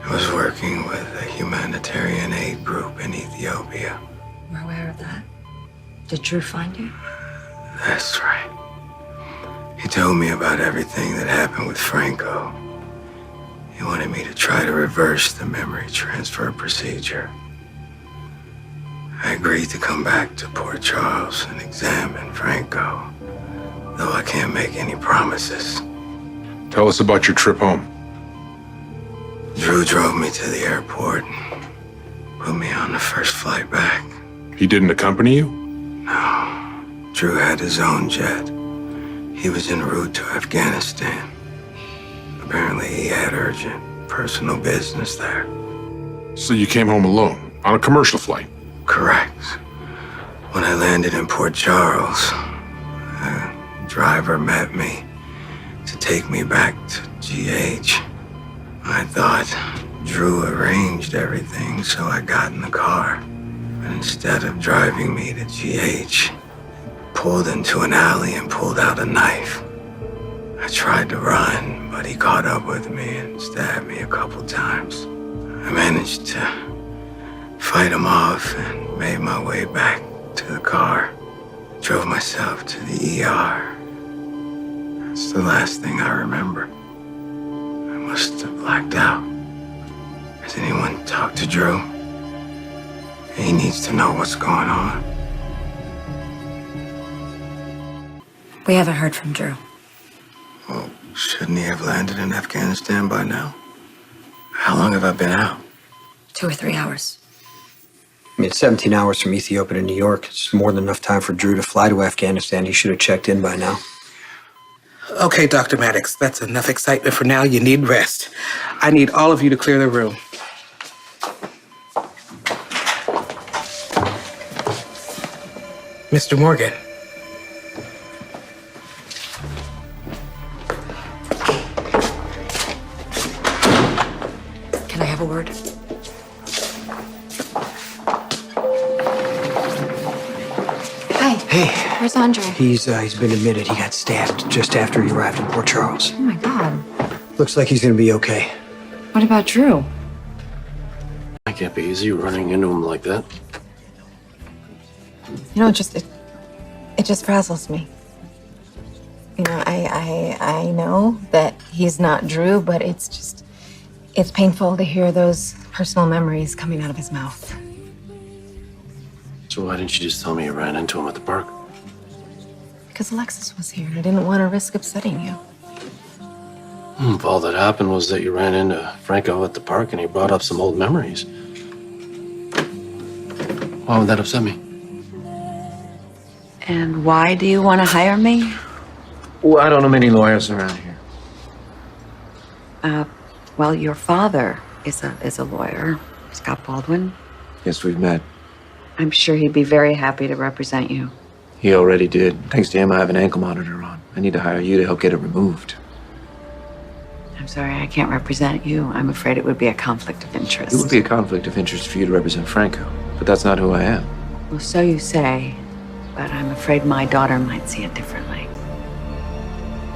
I was working with a humanitarian aid group in Ethiopia. We're aware of that. Did Drew find you? That's right. He told me about everything that happened with Franco. He wanted me to try to reverse the memory transfer procedure. I agreed to come back to Port Charles and examine Franco, though I can't make any promises. Tell us about your trip home. Drew drove me to the airport and put me on the first flight back. He didn't accompany you? No. Drew had his own jet. He was en route to Afghanistan. Apparently he had urgent personal business there. So you came home alone, on a commercial flight? Correct. When I landed in Port Charles, a driver met me to take me back to GH. I thought Drew arranged everything, so I got in the car. But instead of driving me to GH, pulled into an alley and pulled out a knife. I tried to run, but he caught up with me and stabbed me a couple times. I managed to fight him off and made my way back to the car. Drove myself to the ER. That's the last thing I remember. I must have blacked out. Has anyone talked to Drew? He needs to know what's going on. We haven't heard from Drew. Well, shouldn't he have landed in Afghanistan by now? How long have I been out? 2 or 3 hours. I mean, it's 17 hours from Ethiopia to New York. It's more than enough time for Drew to fly to Afghanistan. He should have checked in by now. Okay, Dr. Maddox, that's enough excitement for now. You need rest. I need all of you to clear the room. Mr. Morgan. Can I have a word? Hi. Hey. Where's Andre? He's been admitted. He got stabbed just after he arrived in Port Charles. Oh my God. Looks like he's gonna be okay. What about Drew? That can't be easy running into him like that. You know, it just frazzles me. You know, I know that he's not Drew, but it's painful to hear those personal memories coming out of his mouth. So why didn't you just tell me you ran into him at the park? Because Alexis was here, and I didn't want to risk upsetting you. If all that happened was that you ran into Franco at the park and he brought up some old memories, why would that upset me? And why do you want to hire me? Well, I don't know many lawyers around here. Well, your father is a lawyer, Scott Baldwin. Yes, we've met. I'm sure he'd be very happy to represent you. He already did. Thanks to him, I have an ankle monitor on. I need to hire you to help get it removed. I'm sorry, I can't represent you. I'm afraid it would be a conflict of interest. It would be a conflict of interest for you to represent Franco, but that's not who I am. Well, so you say, but I'm afraid my daughter might see it differently.